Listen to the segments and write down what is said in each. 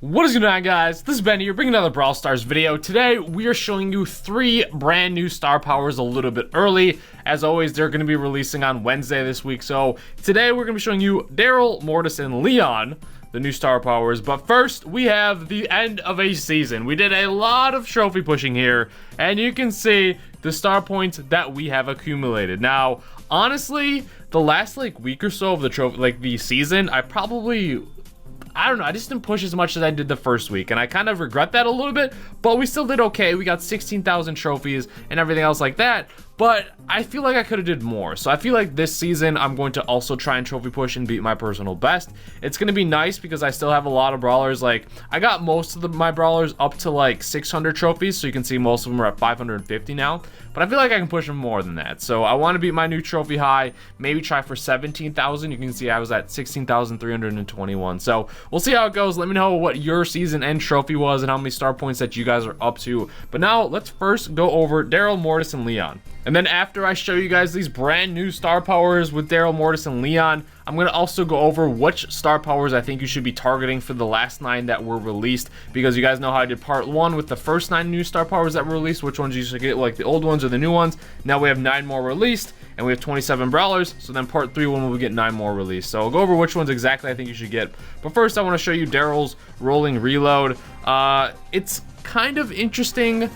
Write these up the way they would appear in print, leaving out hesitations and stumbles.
What is going on, guys? This is Ben here, bringing another Brawl Stars video. Today, we are showing you 3 brand new star powers a little bit early. As always, they're going to be releasing on Wednesday this week. So today, we're going to be showing you Daryl, Mortis, and Leon, the new star powers. But first, we have the end of a season. We did a lot of trophy pushing here, and you can see the star points that we have accumulated. Now, honestly, the last week or so of the trophy, the season, I don't know, I just didn't push as much as I did the first week, and I kind of regret that a little bit, but we still did okay. We got 16,000 trophies and everything else like that, but I feel like I could have did more. So I feel like this season, I'm going to also try and trophy push and beat my personal best. It's going to be nice because I still have a lot of brawlers. I got most of my brawlers up to 600 trophies, so you can see most of them are at 550 now, but I feel like I can push them more than that. So I want to beat my new trophy high, maybe try for 17,000. You can see I was at 16,321. So we'll see how it goes. Let me know what your season end trophy was and how many star points that you guys are up to. But now let's first go over Daryl, Mortis, and Leon. And then after I show you guys these brand new star powers with Daryl, Mortis, and Leon, I'm going to also go over which star powers I think you should be targeting for the last 9 that were released, because you guys know how I did part 1 with the first 9 new star powers that were released, which ones you should get, like the old ones or the new ones. Now we have 9 more released, and we have 27 brawlers, so then part 3 when we get 9 more released. So I'll go over which ones exactly I think you should get. But first I want to show you Daryl's rolling reload. It's kind of interesting.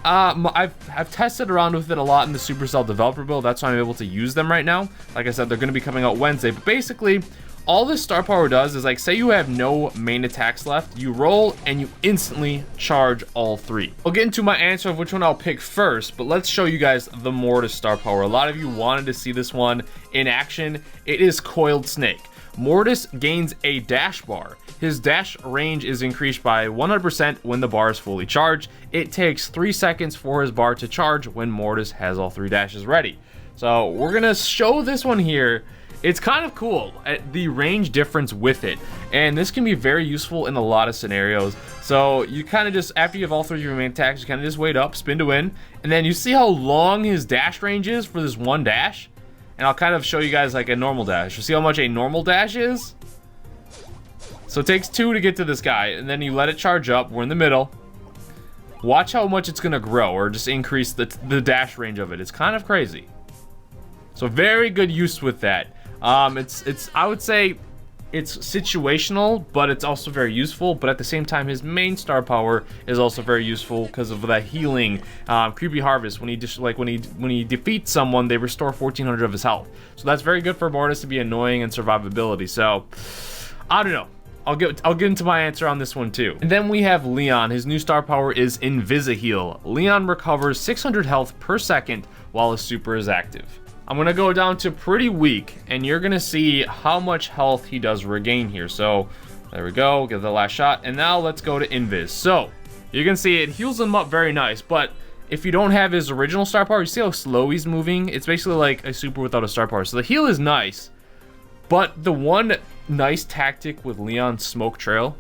I've tested around with it a lot in the Supercell developer build. That's why I'm able to use them right now. Like I said, they're going to be coming out Wednesday. But basically, all this star power does is, say you have no main attacks left, you roll and you instantly charge all 3. I'll get into my answer of which one I'll pick first, but let's show you guys the Mortis star power. A lot of you wanted to see this one in action. It is Coiled Snake. Mortis gains a dash bar. His dash range is increased by 100% when the bar is fully charged. It takes 3 seconds for his bar to charge when Mortis has all 3 dashes ready. So we're gonna show this one here. It's kind of cool, the range difference with it, and this can be very useful in a lot of scenarios. So you kind of just, after you have all 3 of your main attacks, you kind of just wait up, spin to win, and then you see how long his dash range is for this one dash. And I'll kind of show you guys a normal dash. You see how much a normal dash is? So it takes 2 to get to this guy, and then you let it charge up. We're in the middle. Watch how much it's gonna grow, or just increase the dash range of it. It's kind of crazy. So very good use with that. I would say it's situational, but it's also very useful. But at the same time, his main star power is also very useful because of that healing creepy harvest. When he defeats someone, they restore 1400 of his health. So that's very good for Mortis to be annoying and survivability. So I don't know. I'll get into my answer on this one too. And then we have Leon. His new star power is Invisi-Heal. Leon recovers 600 health per second while his super is active. I'm gonna go down to pretty weak, and you're gonna see how much health he does regain here. So there we go, give the last shot, and now let's go to Invis. So you can see it heals him up very nice, but if you don't have his original star power, you see how slow he's moving? It's basically like a super without a star power. So the heal is nice, but the one nice tactic with Leon's smoke trail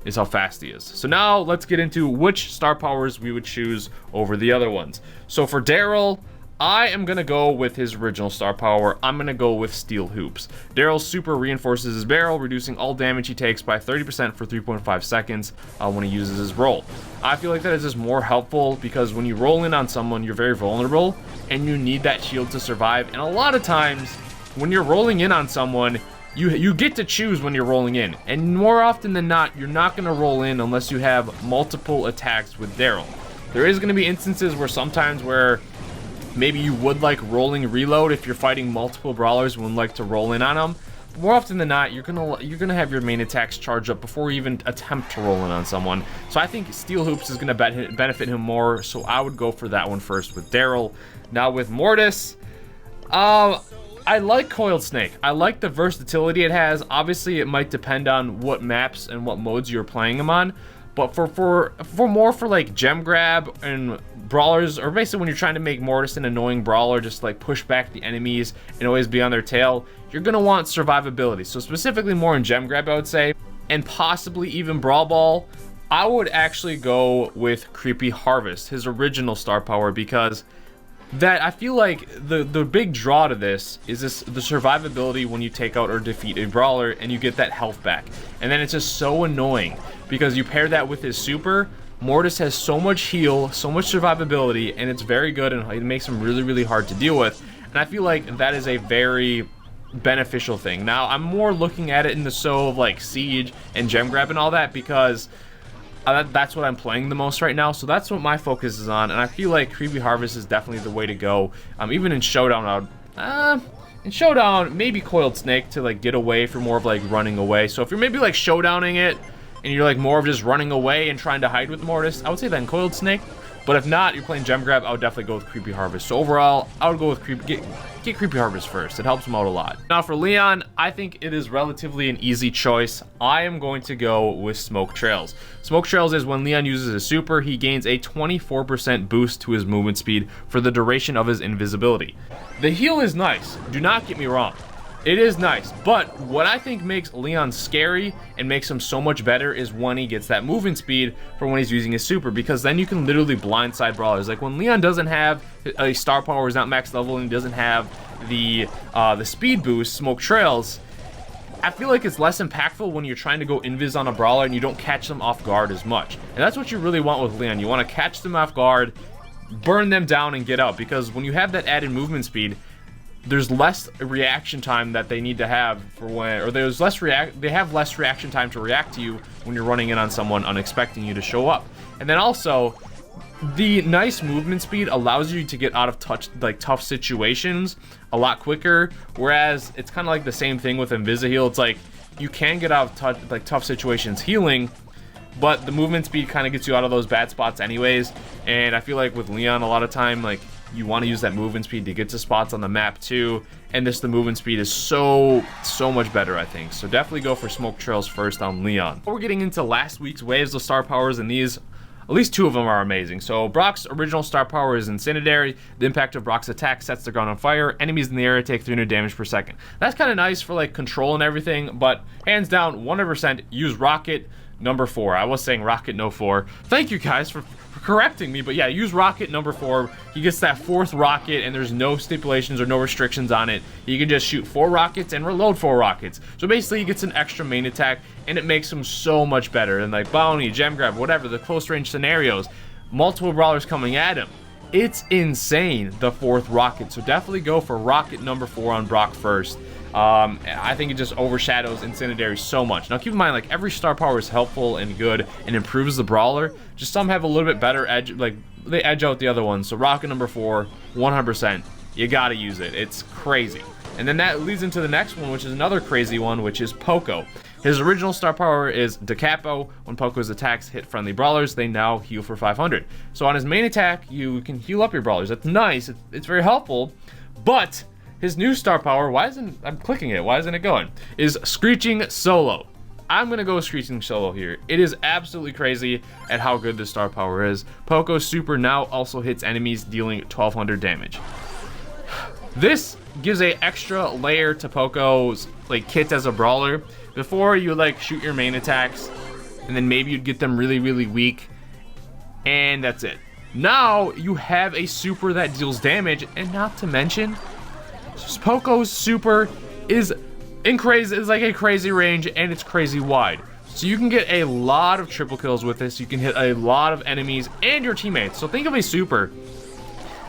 is how fast he is. So now let's get into which star powers we would choose over the other ones. So for Daryl, I am going to go with his original star power. I'm going to go with Steel Hoops. Daryl's super reinforces his barrel, reducing all damage he takes by 30% for 3.5 seconds when he uses his roll. I feel like that is just more helpful because when you roll in on someone, you're very vulnerable and you need that shield to survive. And a lot of times when you're rolling in on someone, you get to choose when you're rolling in. And more often than not, you're not going to roll in unless you have multiple attacks with Daryl. There is going to be instances where maybe you would like rolling reload if you're fighting multiple brawlers and would like to roll in on them. But more often than not, you're gonna have your main attacks charge up before you even attempt to roll in on someone. So I think Steel Hoops is gonna benefit him more. So I would go for that one first with Daryl. Now with Mortis, I like Coiled Snake. I like the versatility it has. Obviously, it might depend on what maps and what modes you're playing him on. But for more for gem grab and brawlers, or basically when you're trying to make Mortis an annoying brawler, just push back the enemies and always be on their tail, you're gonna want survivability. So specifically more in gem grab, I would say, and possibly even Brawl Ball. I would actually go with Creepy Harvest, his original star power, because that I feel like the big draw to this is the survivability when you take out or defeat a brawler and you get that health back. And then it's just so annoying because you pair that with his super. Mortis has so much heal, so much survivability, and it's very good, and it makes him really, really hard to deal with. And I feel like that is a very beneficial thing. Now, I'm more looking at it in the of like Siege and Gem Grab and all that because that's what I'm playing the most right now. So that's what my focus is on, and I feel like Creepy Harvest is definitely the way to go. Even in Showdown, in Showdown, maybe Coiled Snake to like get away from more of like running away. So if you're maybe like Showdowning it, and you're like more of just running away and trying to hide with Mortis, I would say then Coiled Snake. But if not, you're playing Gem Grab, I would definitely go with Creepy Harvest. So overall, I would go with get Creepy Harvest first. It helps him out a lot. Now for Leon, I think it is relatively an easy choice. I am going to go with Smoke Trails. Smoke Trails is when Leon uses his super, he gains a 24% boost to his movement speed for the duration of his invisibility. The heal is nice, do not get me wrong. It is nice, but what I think makes Leon scary and makes him so much better is when he gets that movement speed for when he's using his super, because then you can literally blindside brawlers. Like when Leon doesn't have a star power, is not max level, and he doesn't have the speed boost, Smoke Trails, I feel like it's less impactful when you're trying to go invis on a brawler and you don't catch them off guard as much. And that's what you really want with Leon. You want to catch them off guard, burn them down, and get out, because when you have that added movement speed, there's less reaction time that they need to have for when, or there's less they have less reaction time to react to you when you're running in on someone unexpecting you to show up. And then also, the nice movement speed allows you to get out of tough situations a lot quicker, whereas it's kind of like the same thing with Invisi-Heal. It's like you can get out of tough situations healing, but the movement speed kind of gets you out of those bad spots anyways. And I feel like with Leon, a lot of time, like, you want to use that movement speed to get to spots on the map too, and the movement speed is so much better, I think. So definitely go for Smoke Trails first on Leon. We're getting into last week's waves of star powers, and these, at least two of them, are amazing. So Brock's original star power is Incendiary. The impact of Brock's attack sets the ground on fire. Enemies in the area take 300 damage per second. That's kind of nice for like control and everything, but hands down, 100% use Rocket number 4. I was saying Rocket no 4. Thank you guys for correcting me, but yeah, use Rocket number 4. He gets that 4th rocket, and there's no stipulations or no restrictions on it. You can just shoot 4 rockets and reload 4 rockets. So basically, he gets an extra main attack, and it makes him so much better. And like Bounty, Gem Grab, whatever, the close range scenarios, multiple brawlers coming at him. It's insane, the 4th rocket. So definitely go for Rocket number 4 on Brock first. I think it just overshadows Incendiary so much. Now keep in mind, like, every star power is helpful and good and improves the brawler. Just some have a little bit better edge, like they edge out the other ones. So Rocket number 4, 100%, you gotta use it. It's crazy. And then that leads into the next one, which is another crazy one, which is Poco. His original star power is Da Capo. When Poco's attacks hit friendly brawlers, they now heal for 500. So on his main attack, you can heal up your brawlers. That's nice. It's very helpful, but his new star power, I'm clicking it, why isn't it going? Is Screeching Solo. I'm gonna go Screeching Solo here. It is absolutely crazy at how good this star power is. Poco's super now also hits enemies, dealing 1200 damage. This gives a extra layer to Poco's like kit as a brawler. Before, you would like shoot your main attacks, and then maybe you'd get them really, really weak, and that's it. Now you have a super that deals damage, and not to mention, Poco's super is like a crazy range, and it's crazy wide. So you can get a lot of triple kills with this. You can hit a lot of enemies and your teammates. So think of a super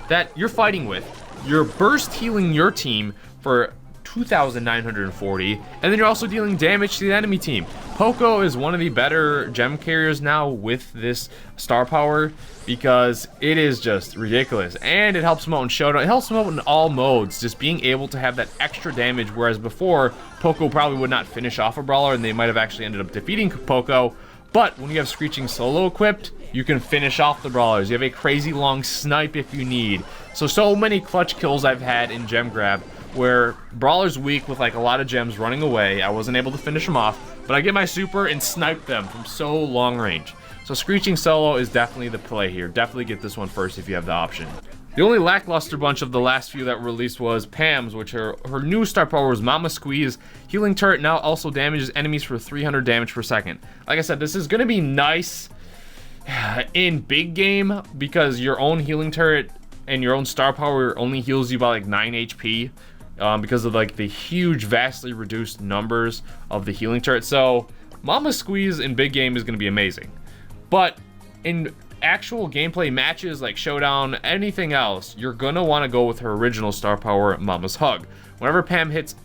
that you're fighting with. You're burst healing your team for 2,940, and then you're also dealing damage to the enemy team. Poco is one of the better gem carriers now with this star power, because it is just ridiculous, and it helps him out in Showdown. It helps him out in all modes, just being able to have that extra damage, whereas before, Poco probably would not finish off a brawler, and they might have actually ended up defeating Poco. But when you have Screeching Solo equipped, you can finish off the brawlers. You have a crazy long snipe if you need. So many clutch kills I've had in Gem Grab, where brawler's weak with like a lot of gems running away. I wasn't able to finish them off, but I get my super and snipe them from so long range. So Screeching Solo is definitely the play here. Definitely get this one first if you have the option. The only lackluster bunch of the last few that were released was Pam's, which her new star power was Mama Squeeze. Healing turret now also damages enemies for 300 damage per second. Like I said, this is going to be nice in big game, because your own healing turret and your own star power only heals you by like 9 HP because of like the huge, vastly reduced numbers of the healing turret. So Mama Squeeze in big game is going to be amazing, but in actual gameplay matches like Showdown, anything else, you're gonna want to go with her original star power, Mama's Hug. Whenever Pam hits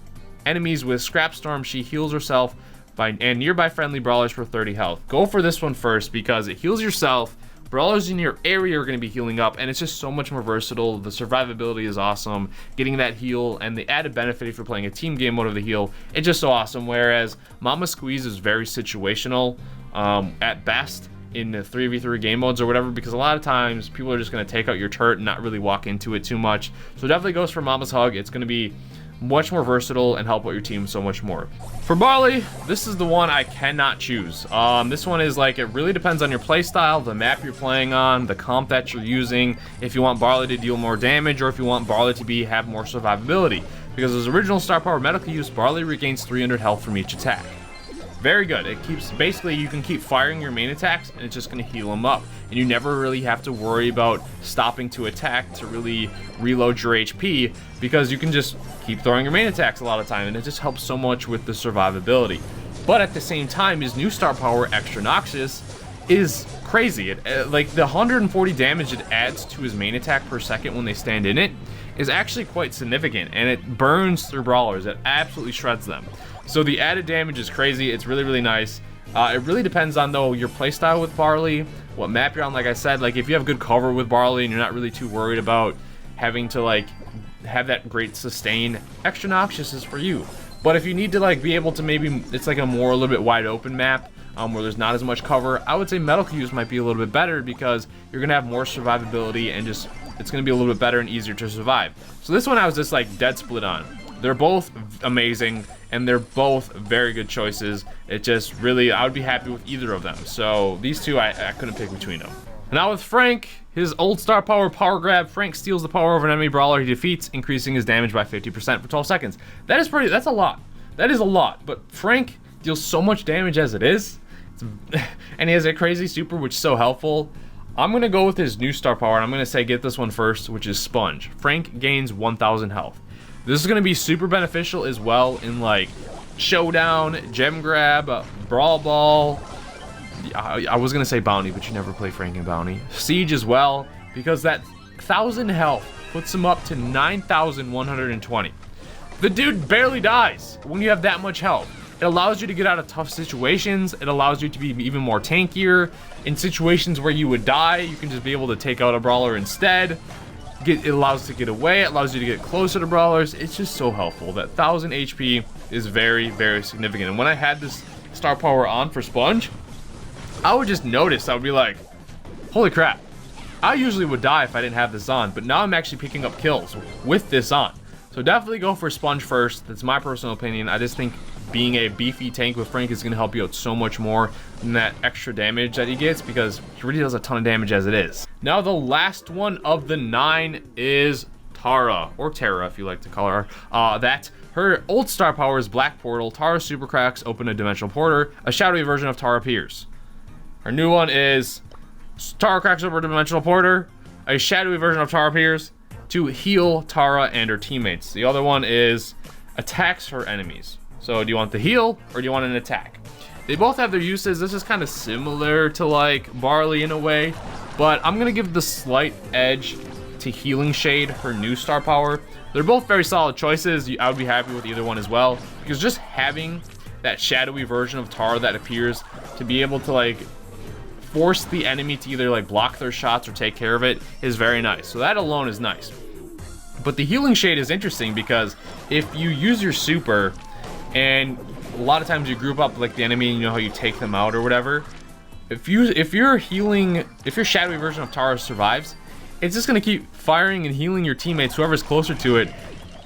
enemies with Scrap Storm, she heals herself and nearby friendly brawlers for 30 health. Go for this one first because it heals yourself. Brawlers in your area are going to be healing up, and it's just so much more versatile. The survivability is awesome. Getting that heal and the added benefit if you're playing a team game mode of the heal, it's just so awesome. Whereas Mama Squeeze is very situational at best in the 3v3 game modes or whatever, because a lot of times people are just going to take out your turret and not really walk into it too much. So it definitely goes for Mama's Hug. It's going to be much more versatile and help out your team so much more. For Barley, this is the one I cannot choose. This one is like, it really depends on your playstyle, the map you're playing on, the comp that you're using, if you want Barley to deal more damage or if you want Barley to have more survivability. Because his original star power medical use, Barley regains 300 health from each attack. Very good. It keeps, basically you can keep firing your main attacks and it's just going to heal them up, and you never really have to worry about stopping to attack to really reload your HP, because you can just keep throwing your main attacks a lot of time, and it just helps so much with the survivability. But at the same time, his new star power, Extra Noxious, is crazy. Like the 140 damage it adds to his main attack per second when they stand in it is actually quite significant, and it burns through brawlers. It absolutely shreds them. So the added damage is crazy. It's really, really nice. It really depends on, though, your playstyle with Barley, what map you're on. Like I said, like if you have good cover with Barley and you're not really too worried about having to like have that great sustain, Extra Noxious is for you. But if you need to like be able to, maybe it's like a little bit wide open map where there's not as much cover, I would say medical use might be a little bit better, because you're gonna have more survivability and just it's gonna be a little bit better and easier to survive. So this one I was just like dead split on. They're both amazing and they're both very good choices. It just really, I would be happy with either of them. So these two, I couldn't pick between them. Now with Frank, his old star power grab, Frank steals the power of an enemy brawler he defeats, increasing his damage by 50% for 12 seconds. That's a lot. That is a lot, but Frank deals so much damage as it is. And he has a crazy super, which is so helpful. I'm gonna go with his new star power, and I'm gonna say get this one first, which is Sponge. Frank gains 1,000 health. This is going to be super beneficial as well in like Showdown, Gem Grab, Brawl Ball. I was going to say Bounty, but you never play Frank and Bounty. Siege as well, because that 1,000 health puts him up to 9,120. The dude barely dies when you have that much health. It allows you to get out of tough situations. It allows you to be even more tankier. In situations where you would die, you can just be able to take out a brawler instead. It allows you to get away, it allows you to get closer to brawlers. It's just so helpful. That 1,000 HP is very, very significant. And when I had this star power on for Sponge, I would just notice, I would be like, holy crap. I usually would die if I didn't have this on, but now I'm actually picking up kills with this on. So definitely go for Sponge first. That's my personal opinion. I just think being a beefy tank with Frank is going to help you out so much more than that extra damage that he gets, because he really does a ton of damage as it is. Now the last one of the 9 is Tara, or Tara if you like to call her. Her old star power is Black Portal. Tara super cracks open a dimensional portal. A shadowy version of Tara appears. Her new one is Tara cracks open a dimensional portal. A shadowy version of Tara appears to heal Tara and her teammates. The other one is attacks her enemies. So do you want the heal or do you want an attack? They both have their uses. This is kind of similar to like Barley in a way, but I'm gonna give the slight edge to Healing Shade, her new star power. They're both very solid choices. I would be happy with either one as well, because just having that shadowy version of Tara that appears to be able to like force the enemy to either like block their shots or take care of it is very nice. So that alone is nice. But the Healing Shade is interesting because if you use your super, and a lot of times you group up like the enemy and you know how you take them out or whatever, if your shadowy version of Tara survives, it's just gonna keep firing and healing your teammates, whoever's closer to it,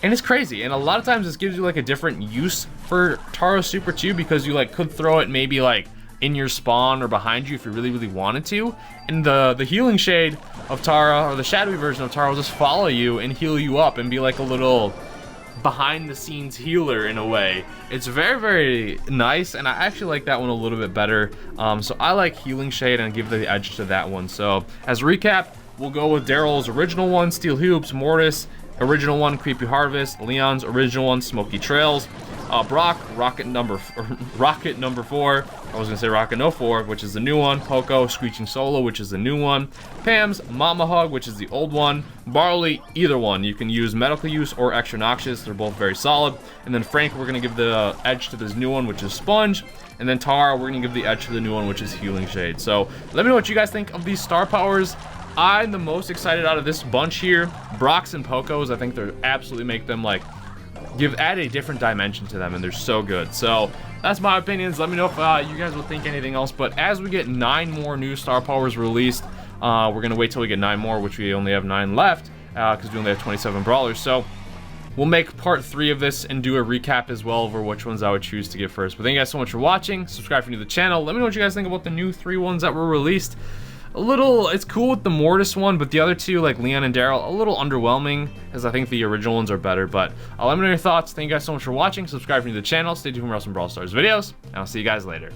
and it's crazy. And a lot of times this gives you like a different use for Tara's super too, because you like could throw it maybe like in your spawn or behind you if you really wanted to, and the Healing Shade of Tara, or the shadowy version of Tara, will just follow you and heal you up and be like a little behind the scenes healer in a way. It's very, very nice, and I actually like that one a little bit better. So I like Healing Shade and give the edge to that one. So as a recap, we'll go with Daryl's original one, Steel Hoops, Mortis, original one, Creepy Harvest, Leon's original one, Smoky Trails, Brock, Rocket number 4. I was gonna say Rocket No 4, which is the new one. Poco, Screeching Solo, which is the new one. Pam's Mama Hug, which is the old one. Barley, either one. You can use medical use or extra noxious. They're both very solid. And then Frank, we're gonna give the edge to this new one, which is Sponge. And then Tara, we're gonna give the edge to the new one, which is Healing Shade. So let me know what you guys think of these star powers. I'm the most excited out of this bunch here. Brock's and Poco's, I think they're absolutely make them like add a different dimension to them, and they're so good. So that's my opinions. Let me know if you guys will think anything else. But as we get 9 more new star powers released, we're gonna wait till we get 9 more, which we only have 9 left because we only have 27 brawlers. So we'll make part 3 of this and do a recap as well over which ones I would choose to get first. But thank you guys so much for watching. Subscribe if you're new to the channel. Let me know what you guys think about the new 3 ones that were released. It's cool with the Mortis one, but the other 2, like Leon and Daryl, a little underwhelming, as I think the original ones are better. But let me know your thoughts. Thank you guys so much for watching. Subscribe if you're new to the channel. Stay tuned for more awesome Brawl Stars videos, and I'll see you guys later.